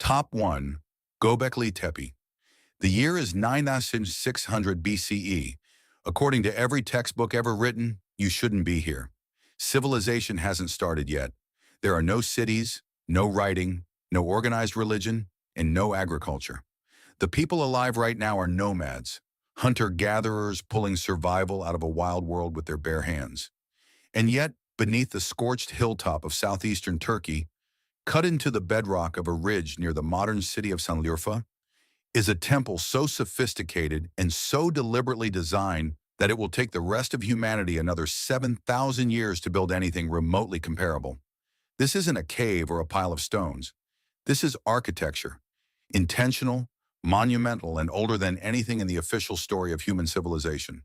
Top 1. Göbekli Tepe. The year is 9600 BCE. According to every textbook ever written, you shouldn't be here. Civilization hasn't started yet. There are no cities, no writing, no organized religion, and no agriculture. The people alive right now are nomads, hunter-gatherers pulling survival out of a wild world with their bare hands. And yet, beneath the scorched hilltop of southeastern Turkey, cut into the bedrock of a ridge near the modern city of Sanliurfa, is a temple so sophisticated and so deliberately designed that it will take the rest of humanity another 7,000 years to build anything remotely comparable. This isn't a cave or a pile of stones. This is architecture, intentional, monumental, and older than anything in the official story of human civilization.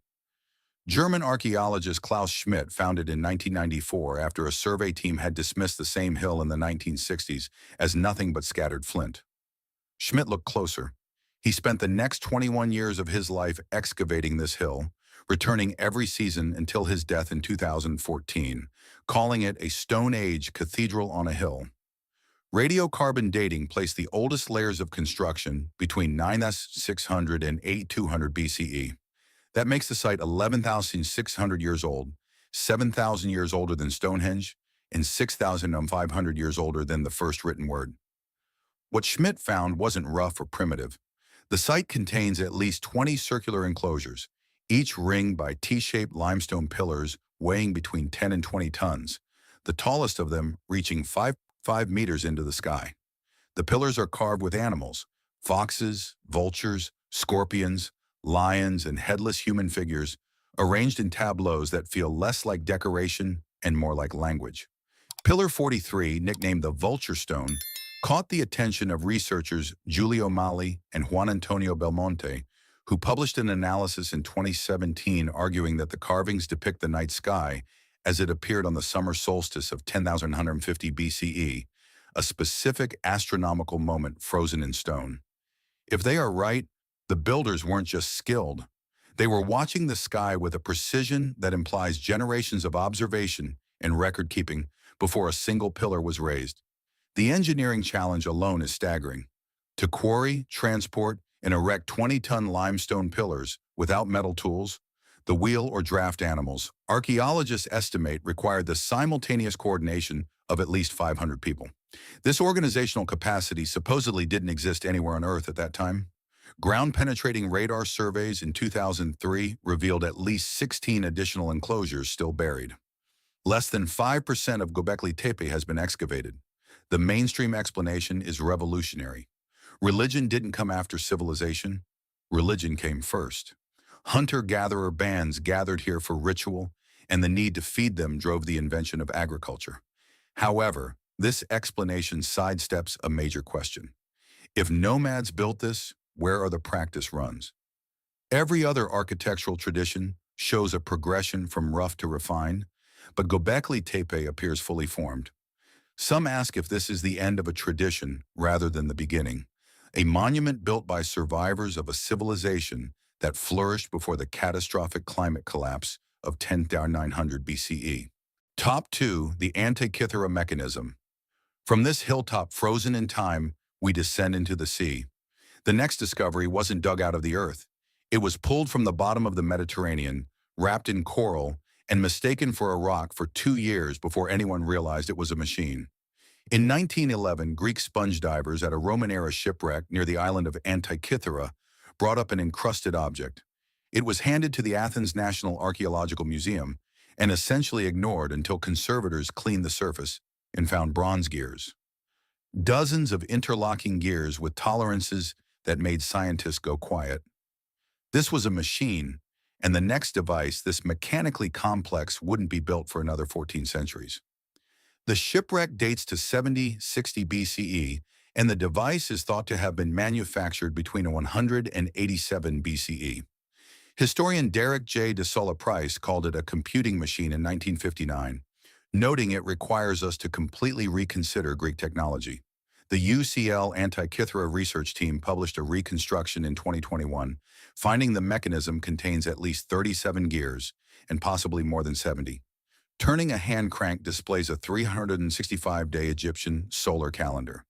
German archaeologist Klaus Schmidt found it in 1994 after a survey team had dismissed the same hill in the 1960s as nothing but scattered flint. Schmidt looked closer. He spent the next 21 years of his life excavating this hill, returning every season until his death in 2014, calling it a Stone Age cathedral on a hill. Radiocarbon dating placed the oldest layers of construction between 9600 and 8200 BCE. That makes the site 11,600 years old, 7,000 years older than Stonehenge, and 6,500 years older than the first written word. What Schmidt found wasn't rough or primitive. The site contains at least 20 circular enclosures, each ringed by T-shaped limestone pillars weighing between 10 and 20 tons, the tallest of them reaching 5 meters into the sky. The pillars are carved with animals, foxes, vultures, scorpions, lions, and headless human figures, arranged in tableaus that feel less like decoration and more like language. Pillar 43, nicknamed the Vulture Stone, caught the attention of researchers Giulio Mali and Juan Antonio Belmonte, who published an analysis in 2017 arguing that the carvings depict the night sky as it appeared on the summer solstice of 10,150 BCE, a specific astronomical moment frozen in stone. If they are right, the builders weren't just skilled. They were watching the sky with a precision that implies generations of observation and record-keeping before a single pillar was raised. The engineering challenge alone is staggering. To quarry, transport, and erect 20-ton limestone pillars without metal tools, the wheel or draft animals, archaeologists estimate required the simultaneous coordination of at least 500 people. This organizational capacity supposedly didn't exist anywhere on Earth at that time. Ground-penetrating radar surveys in 2003 revealed at least 16 additional enclosures still buried. Less than 5% of Göbekli Tepe has been excavated. The mainstream explanation is revolutionary. Religion didn't come after civilization. Religion came first. Hunter-gatherer bands gathered here for ritual, and the need to feed them drove the invention of agriculture. However, this explanation sidesteps a major question. If nomads built this, where are the practice runs? Every other architectural tradition shows a progression from rough to refined, but Göbekli Tepe appears fully formed. Some ask if this is the end of a tradition rather than the beginning, a monument built by survivors of a civilization that flourished before the catastrophic climate collapse of 10,900 BCE. Top 2, the Antikythera mechanism. From this hilltop frozen in time, we descend into the sea. The next discovery wasn't dug out of the earth. It was pulled from the bottom of the Mediterranean, wrapped in coral, and mistaken for a rock for 2 years before anyone realized it was a machine. In 1911, Greek sponge divers at a Roman-era shipwreck near the island of Antikythera brought up an encrusted object. It was handed to the Athens National Archaeological Museum and essentially ignored until conservators cleaned the surface and found bronze gears. Dozens of interlocking gears with tolerances that made scientists go quiet. This was a machine, and the next device, this mechanically complex, wouldn't be built for another 14 centuries. The shipwreck dates to 70-60 BCE, and the device is thought to have been manufactured between 100 and 87 BCE. Historian Derek J. DeSola Price called it a computing machine in 1959, noting it requires us to completely reconsider Greek technology. The UCL Antikythera research team published a reconstruction in 2021, finding the mechanism contains at least 37 gears and possibly more than 70. Turning a hand crank displays a 365-day Egyptian solar calendar.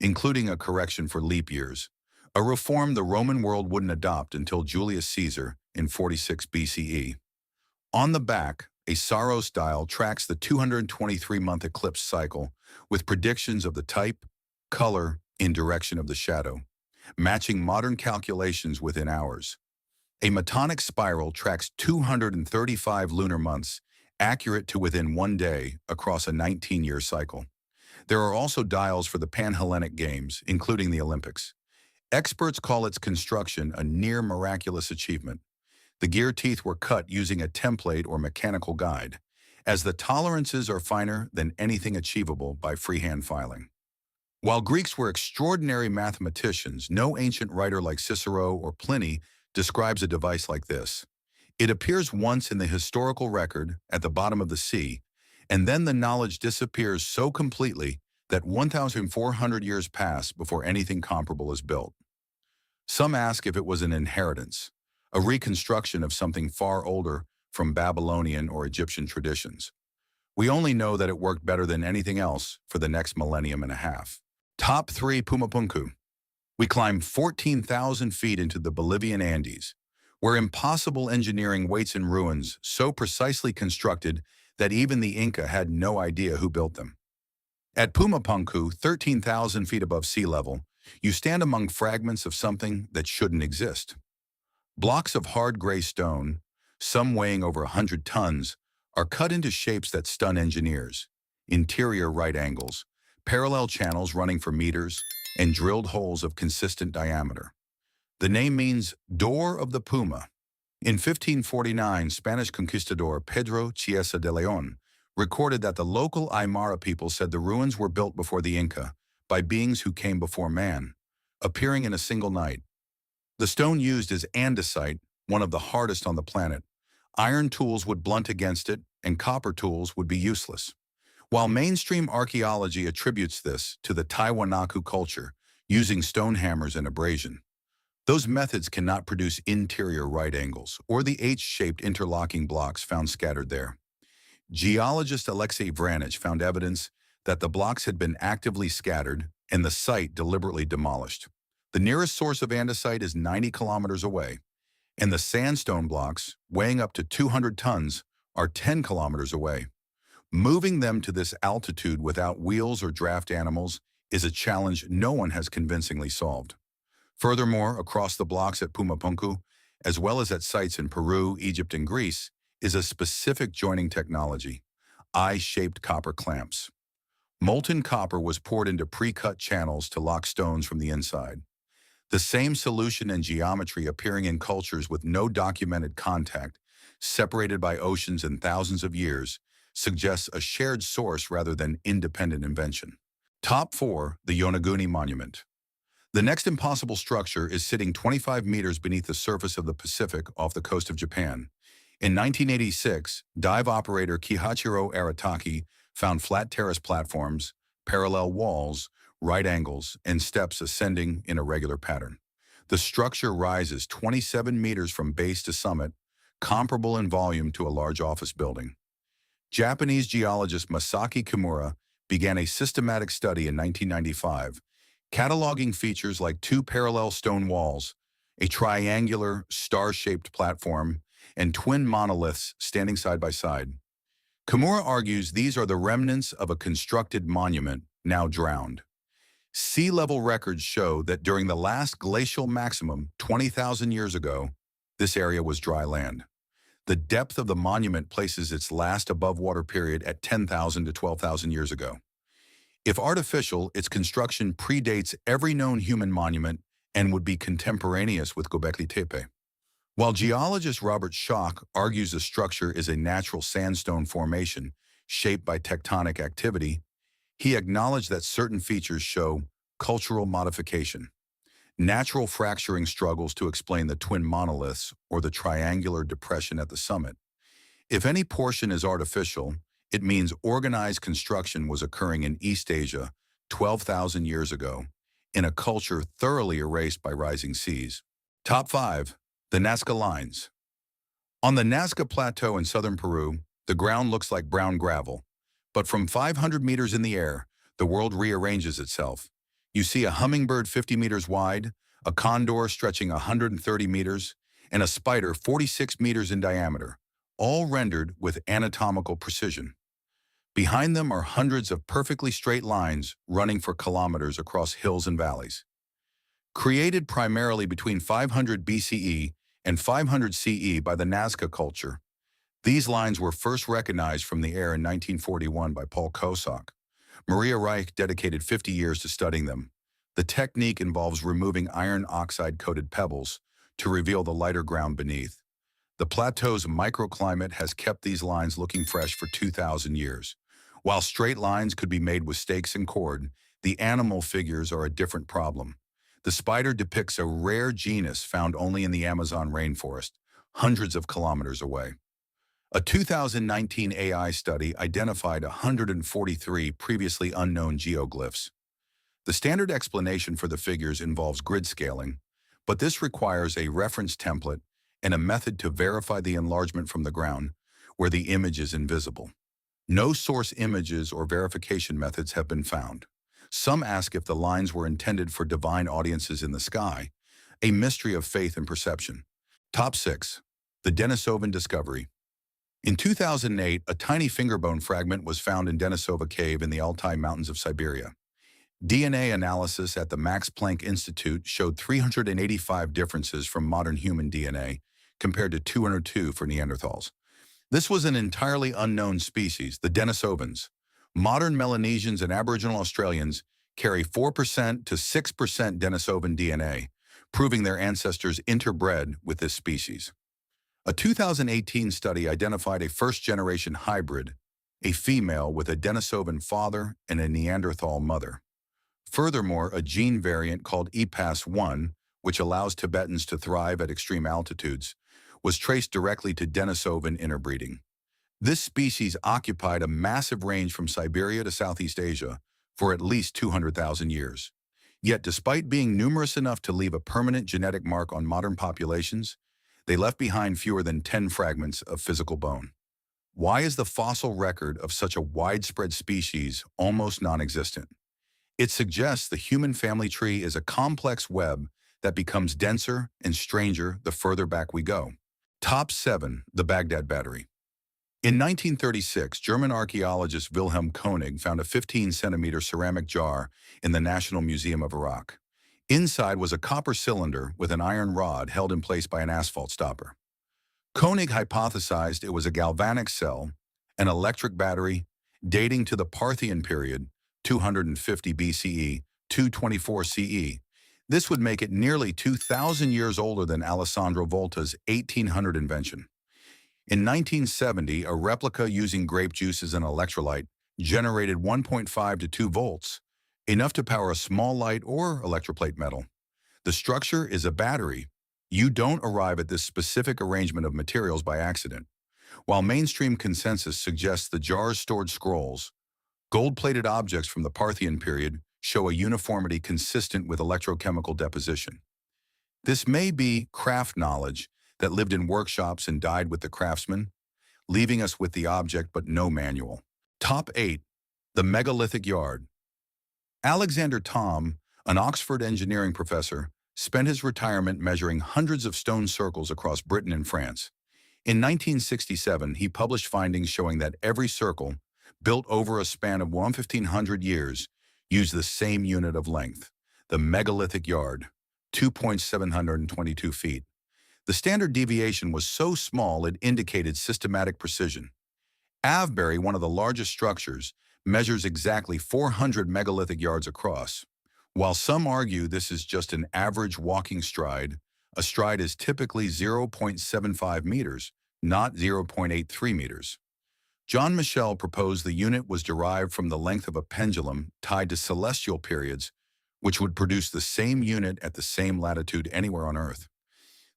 including a correction for leap years, a reform the Roman world wouldn't adopt until Julius Caesar in 46 BCE. On the back, a Saros dial tracks the 223-month eclipse cycle with predictions of the type, color, and direction of the shadow, matching modern calculations within hours. A metonic spiral tracks 235 lunar months, accurate to within 1 day across a 19-year cycle. There are also dials for the Pan-Hellenic Games, including the Olympics. Experts call its construction a near-miraculous achievement. The gear teeth were cut using a template or mechanical guide, as the tolerances are finer than anything achievable by freehand filing. While Greeks were extraordinary mathematicians, no ancient writer like Cicero or Pliny describes a device like this. It appears once in the historical record at the bottom of the sea, and then the knowledge disappears so completely that 1,400 years pass before anything comparable is built. Some ask if it was an inheritance, a reconstruction of something far older from Babylonian or Egyptian traditions. We only know that it worked better than anything else for the next millennium and a half. Top 3 Pumapunku. We climbed 14,000 feet into the Bolivian Andes, where impossible engineering waits in ruins so precisely constructed that even the Inca had no idea who built them. At Pumapunku, 13,000 feet above sea level, you stand among fragments of something that shouldn't exist. Blocks of hard gray stone, some weighing over 100 tons, are cut into shapes that stun engineers. Interior right angles, parallel channels running for meters, and drilled holes of consistent diameter. The name means Door of the Puma. In 1549, Spanish conquistador Pedro Chiesa de León recorded that the local Aymara people said the ruins were built before the Inca by beings who came before man, appearing in a single night. The stone used is andesite, one of the hardest on the planet. Iron tools would blunt against it, and copper tools would be useless. While mainstream archaeology attributes this to the Tiwanaku culture, using stone hammers and abrasion, those methods cannot produce interior right angles or the H-shaped interlocking blocks found scattered there. Geologist Alexei Vranich found evidence that the blocks had been actively scattered and the site deliberately demolished. The nearest source of andesite is 90 kilometers away, and the sandstone blocks, weighing up to 200 tons, are 10 kilometers away. Moving them to this altitude without wheels or draft animals is a challenge no one has convincingly solved. Furthermore, across the blocks at Pumapunku, as well as at sites in Peru, Egypt, and Greece, is a specific joining technology: eye-shaped copper clamps. Molten copper was poured into pre-cut channels to lock stones from the inside. The same solution and geometry appearing in cultures with no documented contact, separated by oceans and thousands of years, suggests a shared source rather than independent invention. Top 4. The Yonaguni Monument. The next impossible structure is sitting 25 meters beneath the surface of the Pacific off the coast of Japan. In 1986, dive operator Kihachiro Arataki found flat terrace platforms, parallel walls, right angles, and steps ascending in a regular pattern. The structure rises 27 meters from base to summit, comparable in volume to a large office building. Japanese geologist Masaki Kimura began a systematic study in 1995, cataloging features like 2 parallel stone walls, a triangular, star-shaped platform, and twin monoliths standing side by side. Kimura argues these are the remnants of a constructed monument now drowned. Sea level records show that during the last glacial maximum 20,000 years ago, this area was dry land. The depth of the monument places its last above-water period at 10,000 to 12,000 years ago. If artificial, its construction predates every known human monument and would be contemporaneous with Göbekli Tepe. While geologist Robert Schoch argues the structure is a natural sandstone formation shaped by tectonic activity, he acknowledged that certain features show cultural modification. Natural fracturing struggles to explain the twin monoliths or the triangular depression at the summit. If any portion is artificial, it means organized construction was occurring in East Asia 12,000 years ago, in a culture thoroughly erased by rising seas. Top 5. The Nazca Lines. On the Nazca Plateau in southern Peru, the ground looks like brown gravel, but from 500 meters in the air, the world rearranges itself. You see a hummingbird 50 meters wide, a condor stretching 130 meters, and a spider 46 meters in diameter, all rendered with anatomical precision. Behind them are hundreds of perfectly straight lines running for kilometers across hills and valleys. Created primarily between 500 BCE and 500 CE by the Nazca culture, these lines were first recognized from the air in 1941 by Paul Kosak. Maria Reich dedicated 50 years to studying them. The technique involves removing iron oxide-coated pebbles to reveal the lighter ground beneath. The plateau's microclimate has kept these lines looking fresh for 2,000 years. While straight lines could be made with stakes and cord, the animal figures are a different problem. The spider depicts a rare genus found only in the Amazon rainforest, hundreds of kilometers away. A 2019 AI study identified 143 previously unknown geoglyphs. The standard explanation for the figures involves grid scaling, but this requires a reference template and a method to verify the enlargement from the ground, where the image is invisible. No source images or verification methods have been found. Some ask if the lines were intended for divine audiences in the sky, a mystery of faith and perception. Top 6. The Denisovan Discovery. In 2008, a tiny fingerbone fragment was found in Denisova Cave in the Altai Mountains of Siberia. DNA analysis at the Max Planck Institute showed 385 differences from modern human DNA, compared to 202 for Neanderthals. This was an entirely unknown species, the Denisovans. Modern Melanesians and Aboriginal Australians carry 4% to 6% Denisovan DNA, proving their ancestors interbred with this species. A 2018 study identified a first-generation hybrid, a female with a Denisovan father and a Neanderthal mother. Furthermore, a gene variant called EPAS1, which allows Tibetans to thrive at extreme altitudes, was traced directly to Denisovan interbreeding. This species occupied a massive range from Siberia to Southeast Asia for at least 200,000 years. Yet, despite being numerous enough to leave a permanent genetic mark on modern populations, they left behind fewer than 10 fragments of physical bone. Why is the fossil record of such a widespread species almost non-existent? It suggests the human family tree is a complex web that becomes denser and stranger the further back we go. Top 7. The Baghdad Battery. In 1936, German archaeologist Wilhelm Koenig found a 15-centimeter ceramic jar in the National Museum of Iraq. Inside was a copper cylinder with an iron rod held in place by an asphalt stopper. Koenig hypothesized it was a galvanic cell, an electric battery, dating to the Parthian period, 250 BCE, 224 CE. This would make it nearly 2,000 years older than Alessandro Volta's 1800 invention. In 1970, a replica using grape juice as an electrolyte generated 1.5 to 2 volts, enough to power a small light or electroplate metal. The structure is a battery. You don't arrive at this specific arrangement of materials by accident. While mainstream consensus suggests the jars stored scrolls, gold-plated objects from the Parthian period show a uniformity consistent with electrochemical deposition. This may be craft knowledge that lived in workshops and died with the craftsman, leaving us with the object but no manual. Top 8. The Megalithic Yard. Alexander Thom, an Oxford engineering professor, spent his retirement measuring hundreds of stone circles across Britain and France. In 1967, he published findings showing that every circle, built over a span of 1,500 years, used the same unit of length, the megalithic yard, 2.722 feet. The standard deviation was so small it indicated systematic precision. Avebury, one of the largest structures, measures exactly 400 megalithic yards across. While some argue this is just an average walking stride, a stride is typically 0.75 meters, not 0.83 meters. John Michel proposed the unit was derived from the length of a pendulum tied to celestial periods, which would produce the same unit at the same latitude anywhere on Earth.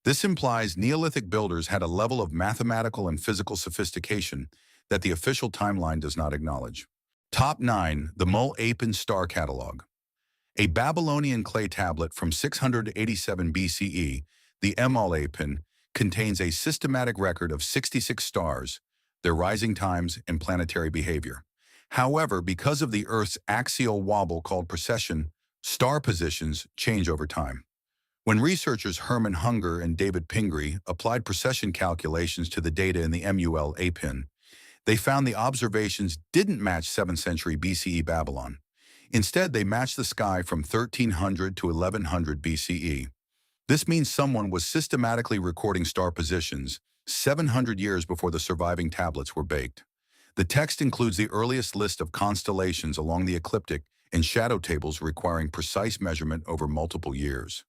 This implies Neolithic builders had a level of mathematical and physical sophistication that the official timeline does not acknowledge. Top 9. The Mul-Apin Star Catalog. A Babylonian clay tablet from 687 BCE, the Mul-Apin, contains a systematic record of 66 stars, their rising times, and planetary behavior. However, because of the Earth's axial wobble called precession, Star positions change over time. When researchers Herman Hunger and David Pingree applied precession calculations to the data in the MUL pin, they found the observations didn't match 7th century BCE Babylon. Instead, they matched the sky from 1300 to 1100 BCE. This means someone was systematically recording star positions 700 years before the surviving tablets were baked. The text includes the earliest list of constellations along the ecliptic and shadow tables requiring precise measurement over multiple years.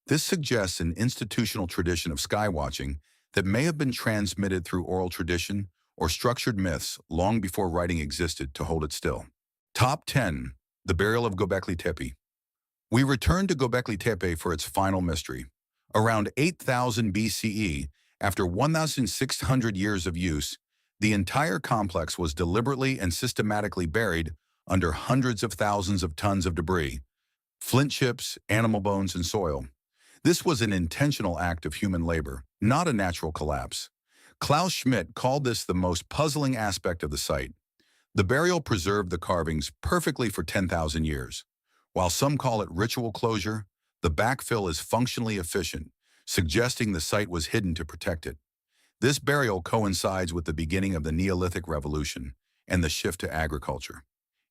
This suggests an institutional tradition of skywatching that may have been transmitted through oral tradition or structured myths long before writing existed to hold it still. Top 10. The Burial of Göbekli Tepe. We return to Göbekli Tepe for its final mystery. Around 8000 BCE, after 1,600 years of use, the entire complex was deliberately and systematically buried under hundreds of thousands of tons of debris, flint chips, animal bones, and soil. This was an intentional act of human labor, not a natural collapse. Klaus Schmidt called this the most puzzling aspect of the site. The burial preserved the carvings perfectly for 10,000 years. While some call it ritual closure, the backfill is functionally efficient, suggesting the site was hidden to protect it. This burial coincides with the beginning of the Neolithic Revolution and the shift to agriculture.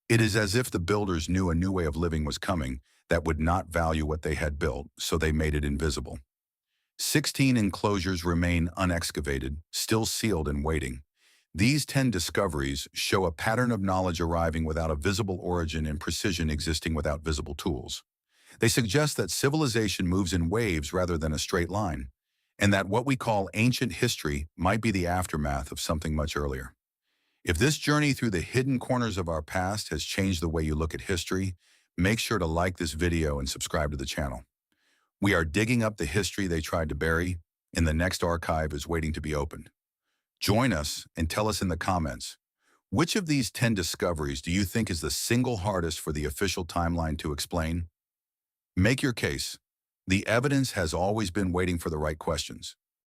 It is as if the builders knew a new way of living was coming that would not value what they had built, so they made it invisible. 16 enclosures remain unexcavated, still sealed and waiting. These 10 discoveries show a pattern of knowledge arriving without a visible origin and precision existing without visible tools. They suggest that civilization moves in waves rather than a straight line, and that what we call ancient history might be the aftermath of something much earlier. If this journey through the hidden corners of our past has changed the way you look at history, make sure to like this video and subscribe to the channel. We are digging up the history they tried to bury, and the next archive is waiting to be opened. Join us and tell us in the comments, which of these 10 discoveries do you think is the single hardest for the official timeline to explain? Make your case. The evidence has always been waiting for the right questions.